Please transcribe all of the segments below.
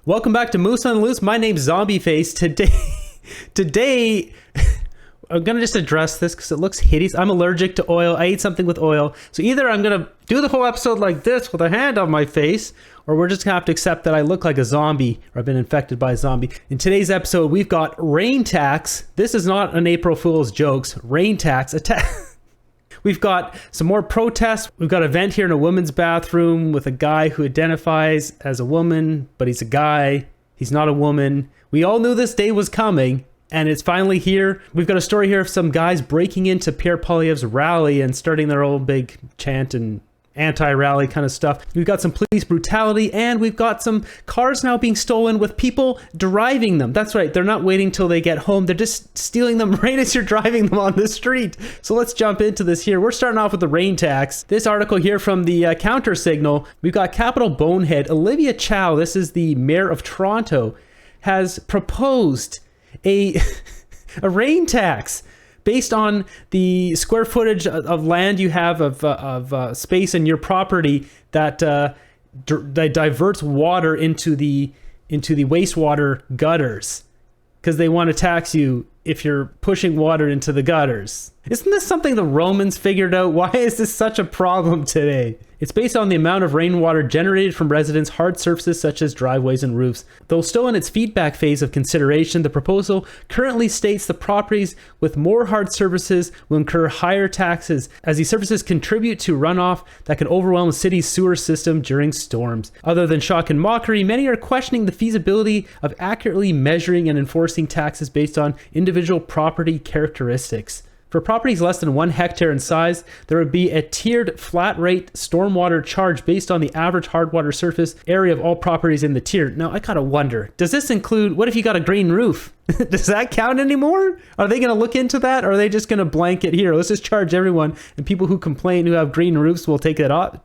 Welcome back to Moose on the Loose. My name's Zombie Face. Today, I'm going to just address this because it looks hideous. I'm allergic to oil. I ate something with oil. So either I'm going to do the whole episode like this with a hand on my face, or we're just going to have to accept that I look like a zombie, or I've been infected by a zombie. In today's episode, we've got rain tax. This is not an April Fool's jokes. Rain tax attack. We've got some more protests. We've got an event here in a women's bathroom with a guy who identifies as a woman, but he's a guy. He's not a woman. We all knew this day was coming, and it's finally here. We've got a story here of some guys breaking into Pierre Poilievre's rally and starting their own big chant and anti-rally kind of stuff. We've got some police brutality, and we've got some cars now being stolen with people driving them. That's right, they're not waiting till they get home. They're just stealing them right as you're driving them on the street. So let's jump into this here. We're starting off with the rain tax. This article here from the Counter Signal. We've got Capital Bonehead. Olivia Chow, this is the mayor of Toronto, has proposed a rain tax based on the square footage of land you have of space in your property that diverts water into the wastewater gutters, because they want to tax you if you're pushing water into the gutters. Isn't this something the Romans figured out? Why is this such a problem today? It's based on the amount of rainwater generated from residents' hard surfaces such as driveways and roofs. Though still in its feedback phase of consideration, the proposal currently states the properties with more hard surfaces will incur higher taxes, as these surfaces contribute to runoff that can overwhelm the city's sewer system during storms. Other than shock and mockery, many are questioning the feasibility of accurately measuring and enforcing taxes based on individual property characteristics. For properties less than 1 hectare in size, there would be a tiered flat rate stormwater charge based on the average hard water surface area of all properties in the tier. Now, I gotta wonder, does this include, what if you got a green roof? Does that count anymore? Are they gonna look into that, or are they just gonna blanket here? Let's just charge everyone, and people who complain who have green roofs will take it off,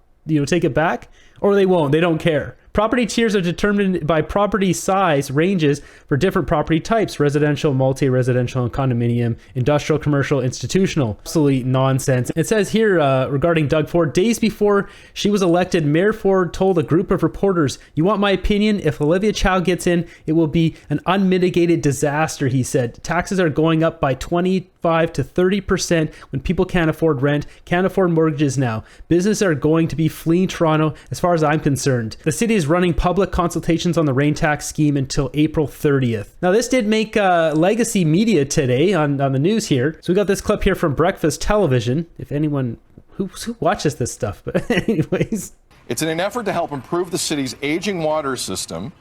take it back? Or they won't, they don't care. Property tiers are determined by property size ranges for different property types: residential, multi-residential, and condominium, industrial, commercial, institutional. Absolutely nonsense. It says here regarding Doug Ford, days before she was elected, Mayor Ford told a group of reporters, "You want my opinion? If Olivia Chow gets in, it will be an unmitigated disaster," he said. Taxes are going up by 25 to 30% when people can't afford rent, can't afford mortgages now. Businesses are going to be fleeing Toronto as far as I'm concerned. The city is running public consultations on the rain tax scheme until April 30th. Now, this did make legacy media today on the news here. So we got this clip here from Breakfast Television. If anyone who watches this stuff, but anyways. It's in an effort to help improve the city's aging water system.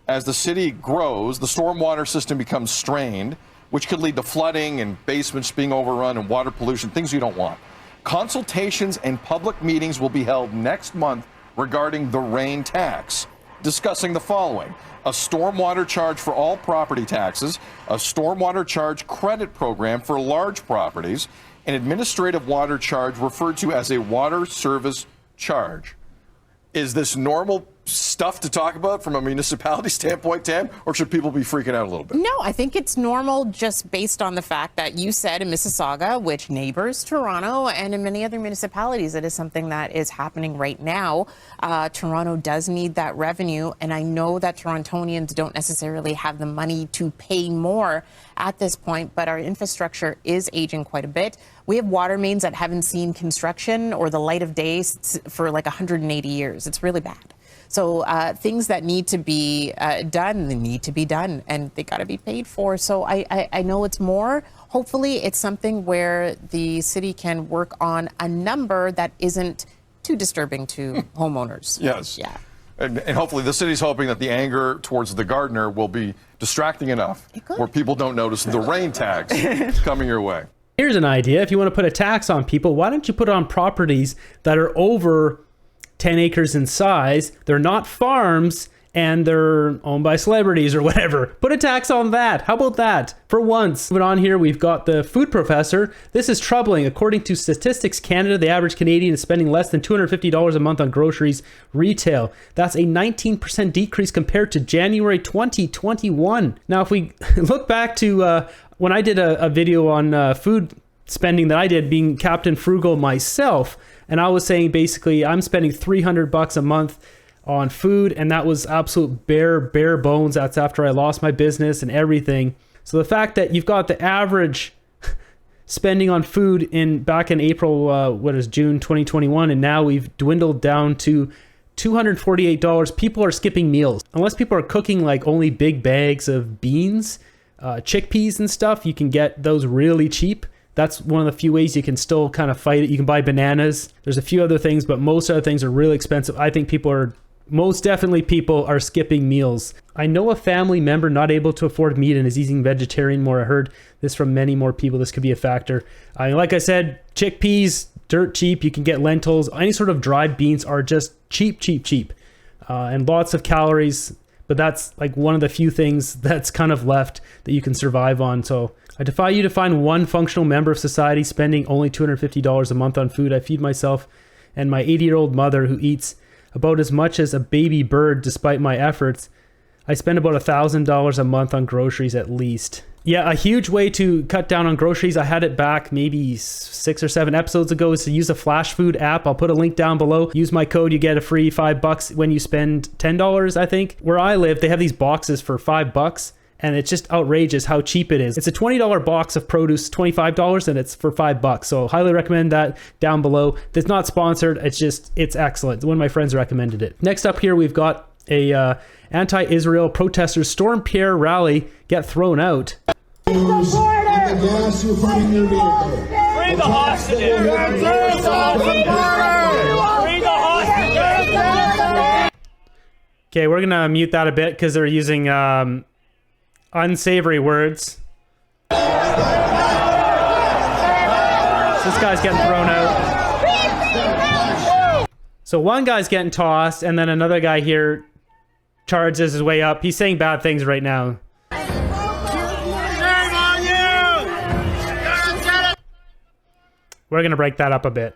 As the city grows, the stormwater system becomes strained, which could lead to flooding and basements being overrun and water pollution, things you don't want. Consultations and public meetings will be held next month regarding the rain tax, discussing the following: a stormwater charge for all property taxes, a stormwater charge credit program for large properties, an administrative water charge referred to as a water service charge. Is this normal stuff to talk about from a municipality standpoint, Tam, or should people be freaking out a little bit? No, I think it's normal just based on the fact that you said in Mississauga, which neighbors Toronto, and in many other municipalities, it is something that is happening right now. Toronto does need that revenue, and I know that Torontonians don't necessarily have the money to pay more at this point, but our infrastructure is aging quite a bit. We have water mains that haven't seen construction or the light of day for like 180 years. It's really bad. So things that need to be done, they need to be done, and they got to be paid for. So I know it's more. Hopefully it's something where the city can work on a number that isn't too disturbing to homeowners. Yes. Yeah. And hopefully the city's hoping that the anger towards the gardener will be distracting enough where people don't notice the rain tax coming your way. Here's an idea. If you want to put a tax on people, why don't you put it on properties that are over 10 acres in size? They're not farms, and they're owned by celebrities or whatever. Put a tax on that. How about that? For once. Moving on here, we've got the food professor. This is troubling. According to Statistics Canada, the average Canadian is spending less than $250 a month on groceries retail. That's a 19% decrease compared to January 2021. Now, if we look back to when I did a video on food spending that I did, being Captain Frugal myself, and I was saying basically I'm spending $300 a month on food, and that was absolute bare bones. That's after I lost my business and everything. So the fact that you've got the average spending on food back in April, June 2021, and now we've dwindled down to $248. People are skipping meals. Unless people are cooking like only big bags of beans, chickpeas and stuff, you can get those really cheap. That's one of the few ways you can still kind of fight it. You can buy bananas. There's a few other things, but most other things are really expensive. I think most definitely people are skipping meals. I know a family member not able to afford meat and is eating vegetarian more. I heard this from many more people. This could be a factor. Like I said, chickpeas, dirt cheap. You can get lentils. Any sort of dried beans are just cheap. And lots of calories. But that's like one of the few things that's kind of left that you can survive on. So I defy you to find one functional member of society spending only $250 a month on food. I feed myself and my 80-year-old mother, who eats about as much as a baby bird despite my efforts. I spend about $1,000 a month on groceries at least. Yeah, a huge way to cut down on groceries, I had it back maybe 6 or 7 episodes ago, is to use a Flash Food app. I'll put a link down below. Use my code, you get a free $5 when you spend $10, I think. Where I live, they have these boxes for $5, and it's just outrageous how cheap it is. It's a $20 box of produce, $25, and it's for $5. So highly recommend that down below. It's not sponsored, it's excellent. One of my friends recommended it. Next up here, we've got a anti-Israel protesters storm Pierre rally get thrown out. Free the hostages! Okay, we're gonna mute that a bit because they're using unsavory words. So this guy's getting thrown out. So one guy's getting tossed, and then another guy here charges his way up. He's saying bad things right now. We're gonna break that up a bit.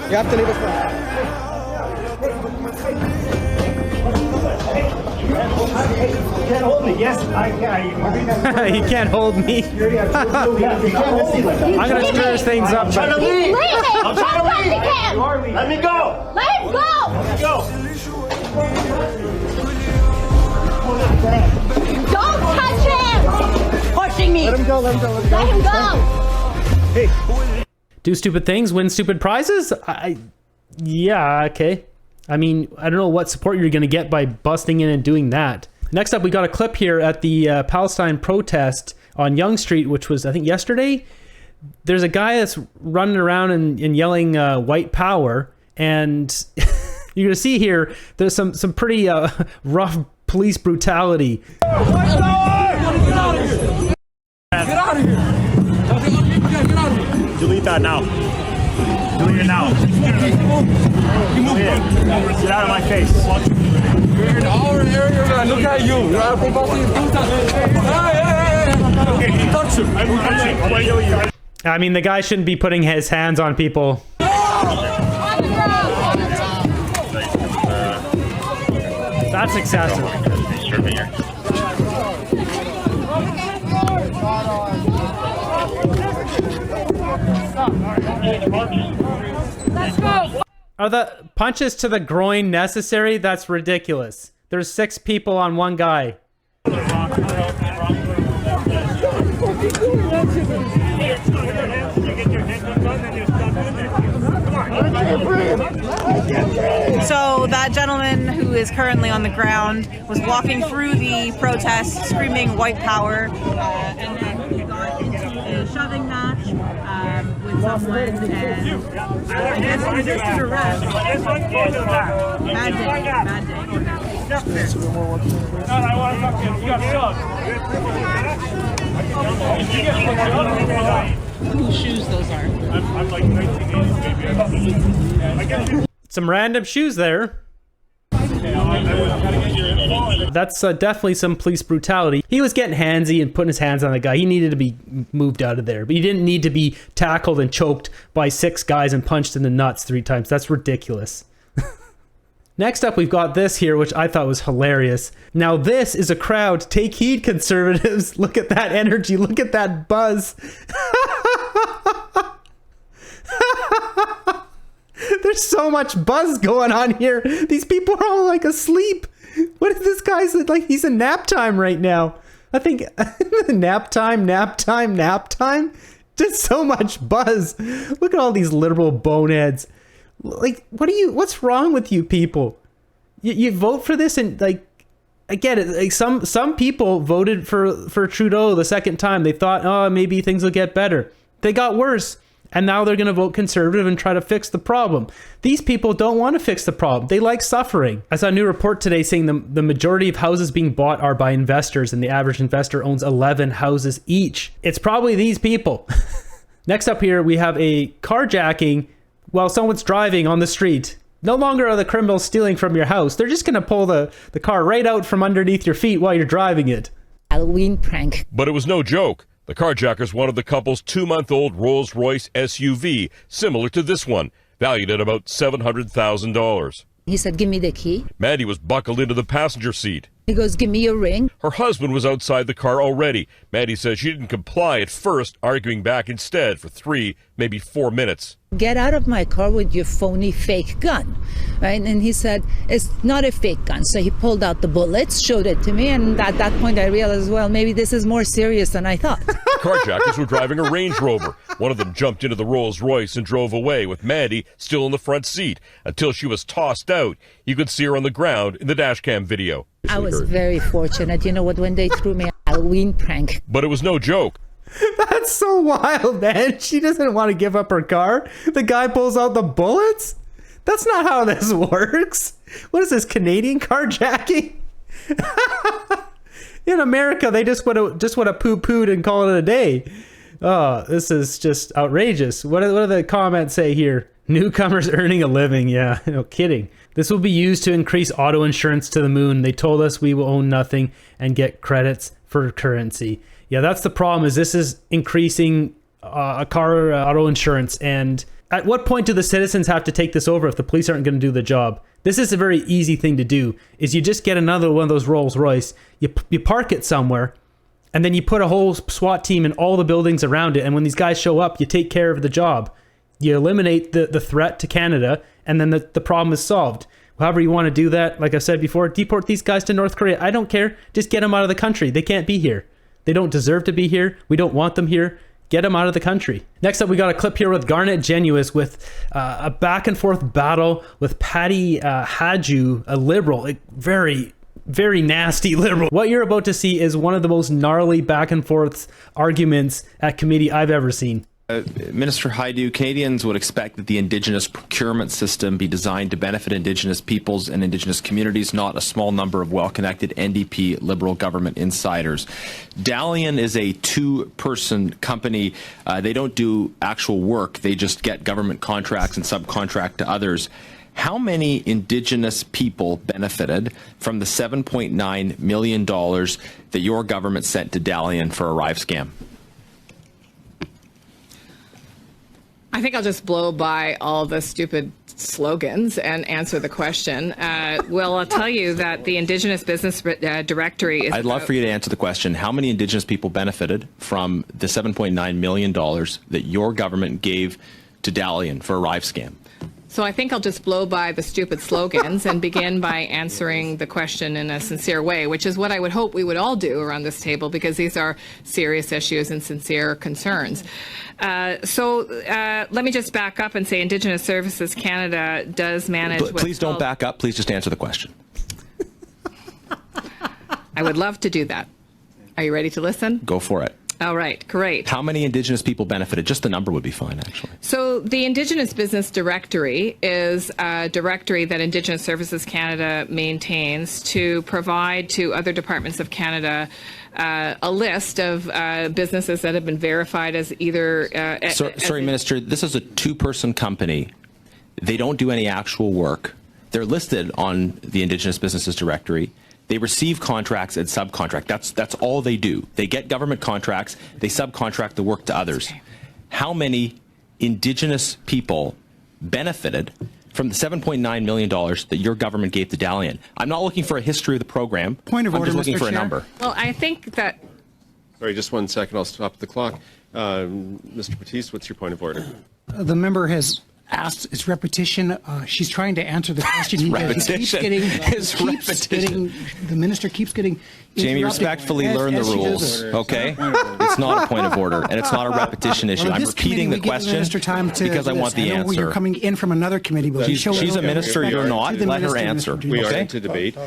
You have to leave us alone. You can't hold me. Yes, I can. He can't hold me. I'm gonna stir things up. I'm trying to leave. I'm trying to leave. Let me go. Let him go. Let me go. Don't touch him. Pushing me. Let him go. Let him go. Let him go. Let him go. Hey. Do stupid things, win stupid prizes? Yeah, okay. I mean, I don't know what support you're going to get by busting in and doing that. Next up, we got a clip here at the Palestine protest on Yonge Street, which was, I think, yesterday. There's a guy that's running around and yelling white power, and you're going to see here, there's some pretty rough police brutality. Get out of here. Get out of here. Delete that now. Delete it now. Get out of my face. Look at you. Touch him. I mean, the guy shouldn't be putting his hands on people. That's excessive. Let's go. Are the punches to the groin necessary? That's ridiculous. There's 6 people on one guy. So that gentleman who is currently on the ground was walking through the protest screaming white power, and then he got into a shoving match with someone, and I guess he resisted arrest. Bad day. Whose shoes those are? I'm like 1980s, baby. Some random shoes there. That's definitely some police brutality. He was getting handsy and putting his hands on the guy. He needed to be moved out of there. But he didn't need to be tackled and choked by 6 guys and punched in the nuts 3 times. That's ridiculous. Next up, we've got this here, which I thought was hilarious. Now, this is a crowd. Take heed, conservatives. Look at that energy. Look at that buzz. There's so much buzz going on here. These people are all like asleep. What is this guy's like? He's in nap time right now. I think nap time. Just so much buzz. Look at all these liberal boneheads. Like, what's wrong with you people? You vote for this, and like, I get it. Like some people voted for Trudeau the second time. They thought, oh, maybe things will get better. They got worse. And now they're going to vote conservative and try to fix the problem. These people don't want to fix the problem. They like suffering. I saw a new report today saying the majority of houses being bought are by investors, and the average investor owns 11 houses each. It's probably these people. Next up here, we have a carjacking while someone's driving on the street. No longer are the criminals stealing from your house. They're just going to pull the car right out from underneath your feet while you're driving it. Halloween prank. But it was no joke. The carjackers wanted the couple's 2-month-old Rolls-Royce SUV, similar to this one, valued at about $700,000. He said, give me the key. Maddie was buckled into the passenger seat. He goes, give me your ring. Her husband was outside the car already. Maddie says she didn't comply at first, arguing back instead for 3, maybe 4 minutes. Get out of my car with your phony fake gun, right? And he said, it's not a fake gun. So he pulled out the bullets, showed it to me, and at that point I realized, well, maybe this is more serious than I thought. Carjackers were driving a Range Rover. One of them jumped into the Rolls Royce and drove away with Maddie still in the front seat until she was tossed out. You could see her on the ground in the dashcam video. I was very fortunate. You know what, when they threw me a Halloween prank. But it was no joke. That's so wild, man. She doesn't want to give up her car. The guy pulls out the bullets? That's not how this works. What is this, Canadian carjacking? In America, they just want to poo-pooed and call it a day. Oh, this is just outrageous. What do the comments say here? Newcomers earning a living. Yeah, no kidding. This will be used to increase auto insurance to the moon. They told us we will own nothing and get credits for currency. Yeah, that's the problem, is this is increasing a car auto insurance. And at what point do the citizens have to take this over if the police aren't going to do the job? This is a very easy thing to do, is you just get another one of those Rolls Royce, you park it somewhere, and then you put a whole SWAT team in all the buildings around it. And when these guys show up, you take care of the job. You eliminate the threat to Canada, and then the problem is solved. However you want to do that, like I said before, deport these guys to North Korea. I don't care. Just get them out of the country. They can't be here. They don't deserve to be here. We don't want them here. Get them out of the country. Next up, we got a clip here with Garnet Genuous with a back and forth battle with Patty Hadju, a liberal, a very, very nasty liberal. What you're about to see is one of the most gnarly back and forth arguments at committee I've ever seen. Minister Haidu, Canadians would expect that the Indigenous procurement system be designed to benefit Indigenous peoples and Indigenous communities, not a small number of well-connected NDP Liberal government insiders. Dalian is a two-person company. They don't do actual work. They just get government contracts and subcontract to others. How many Indigenous people benefited from the $7.9 million that your government sent to Dalian for a Arrive scam? I think I'll just blow by all the stupid slogans and answer the question. Well, I'll tell you that the Indigenous Business Directory is... I'd love for you to answer the question. How many Indigenous people benefited from the $7.9 million that your government gave to Dalian for a Arrive scam? So I think I'll just blow by the stupid slogans and begin by answering the question in a sincere way, which is what I would hope we would all do around this table, because these are serious issues and sincere concerns. Let me just back up and say Indigenous Services Canada does manage... Please don't back up. Please just answer the question. I would love to do that. Are you ready to listen? Go for it. All right, great. How many Indigenous people benefited? Just the number would be fine, actually. So the Indigenous Business Directory is a directory that Indigenous Services Canada maintains to provide to other departments of Canada a list of businesses that have been verified as either... Sorry, Minister, this is a two-person company. They don't do any actual work. They're listed on the Indigenous Businesses Directory. They receive contracts and subcontract. That's all they do. They get government contracts. They subcontract the work to others. How many Indigenous people benefited from the $7.9 million that your government gave to Dalian? I'm not looking for a history of the program. Point of order, I'm just looking Mr. for a Chair. number. Well, I think that. Sorry, just 1 second. I'll stop the clock. Mr. Protestor, what's your point of order? The member has asked, it's repetition. She's trying to answer the question. The minister keeps getting Jamie, respectfully learn the rules, okay? It's not a point of order, and it's not a repetition issue. I'm repeating the question because I want the answer. You're coming in from another committee. But she's a minister, you're not. Let her answer. We are into debate.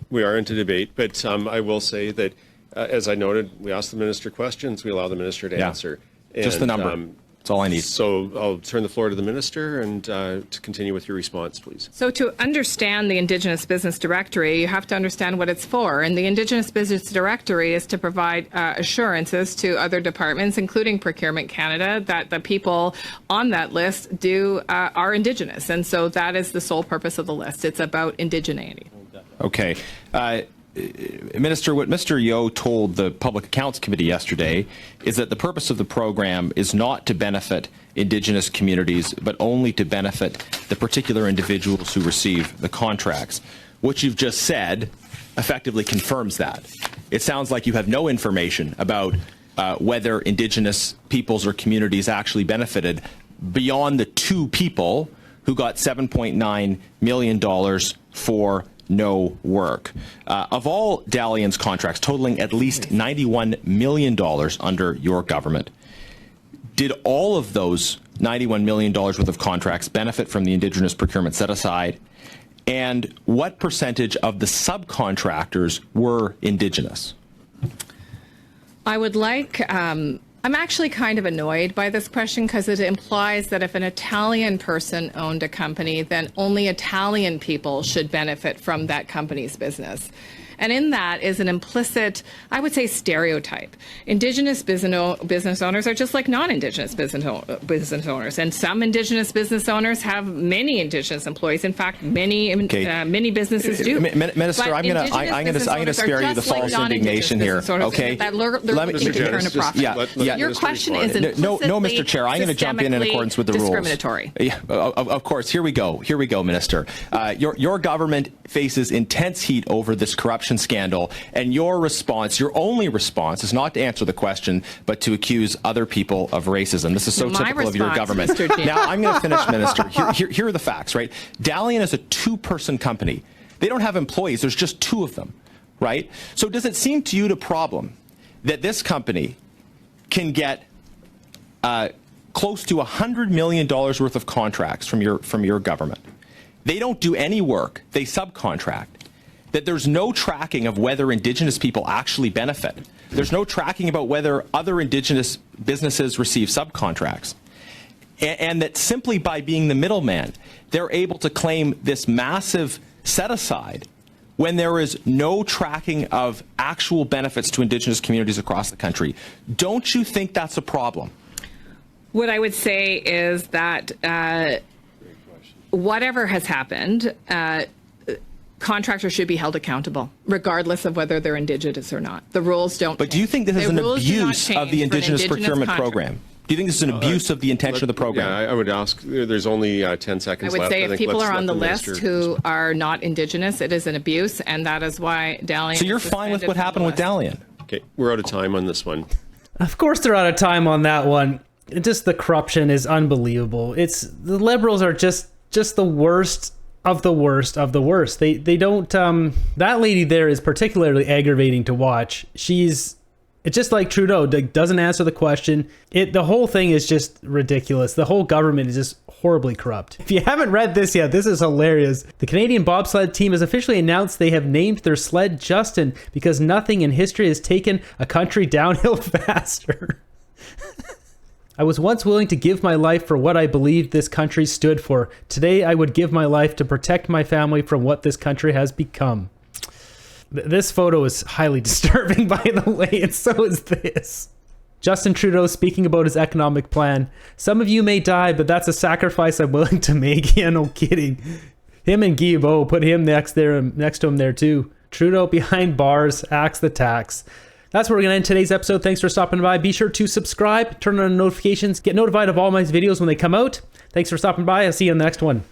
We are into debate, but I will say that, as I noted, we ask the minister questions, we allow the minister to answer. Just the number. That's all I need. So I'll turn the floor to the minister and to continue with your response, please. So to understand the Indigenous Business Directory, you have to understand what it's for. And the Indigenous Business Directory is to provide assurances to other departments, including Procurement Canada, that the people on that list are Indigenous. And so that is the sole purpose of the list. It's about indigeneity. Okay. Minister, what Mr. Yeo told the Public Accounts Committee yesterday is that the purpose of the program is not to benefit Indigenous communities, but only to benefit the particular individuals who receive the contracts. What you've just said effectively confirms that. It sounds like you have no information about whether Indigenous peoples or communities actually benefited beyond the 2 people who got $7.9 million for no work. Of all Dalian's contracts, totaling at least $91 million under your government, did all of those $91 million worth of contracts benefit from the Indigenous procurement set aside? And what percentage of the subcontractors were Indigenous? I would like, I'm actually kind of annoyed by this question because it implies that if an Italian person owned a company, then only Italian people should benefit from that company's business. And in that is an implicit, I would say, stereotype. Indigenous business owners are just like non-Indigenous business owners. And some Indigenous business owners have many Indigenous employees. In fact, many businesses do. Minister, I'm going to spare you the false indignation here. Okay. Let me turn a profit. Your question is implicitly no, Mr. Chair. I'm going to jump in accordance with the rules. Discriminatory. Yeah, of course. Here we go. Here we go, Minister. Your government faces intense heat over this corruption scandal, and your response, your only response, is not to answer the question, but to accuse other people of racism. This is so typical of your government. Now, I'm going to finish, Minister. Here are the facts, right? Dalian is a 2-person company. They don't have employees. There's just 2 of them, right? So does it seem to you the problem that this company can get close to $100 million worth of contracts from your government? They don't do any work. They subcontract. That there's no tracking of whether Indigenous people actually benefit. There's no tracking about whether other Indigenous businesses receive subcontracts. And that simply by being the middleman, they're able to claim this massive set-aside when there is no tracking of actual benefits to Indigenous communities across the country. Don't you think that's a problem? What I would say is that whatever has happened, contractors should be held accountable, regardless of whether they're Indigenous or not. The rules don't. But do you think this is an abuse of the Indigenous procurement program? Do you think this is an abuse of the intention of the program? Yeah, I would ask. There's only 10 seconds left. I would say if people are on the list who are not Indigenous, it is an abuse, and that is why Dalian. So you're fine with what happened with Dalian? Okay, we're out of time on this one. Of course they're out of time on that one. Just the corruption is unbelievable. The Liberals are just the worst of the worst of the worst. They don't that lady there is particularly aggravating to watch. It's just like Trudeau, doesn't answer the question. The whole thing is just ridiculous. The whole government is just horribly corrupt. If you haven't read this yet, this is hilarious. The Canadian bobsled team has officially announced they have named their sled Justin because nothing in history has taken a country downhill faster. I was once willing to give my life for what I believed this country stood for. Today, I would give my life to protect my family from what this country has become. This photo is highly disturbing, by the way, and so is this. Justin Trudeau speaking about his economic plan. Some of you may die, but that's a sacrifice I'm willing to make. Yeah, no kidding. Him and Guilbeault, put him next to him there too. Trudeau behind bars, axe the tax. That's where we're going to end today's episode. Thanks for stopping by. Be sure to subscribe, turn on notifications, get notified of all my videos when they come out. Thanks for stopping by. I'll see you in the next one.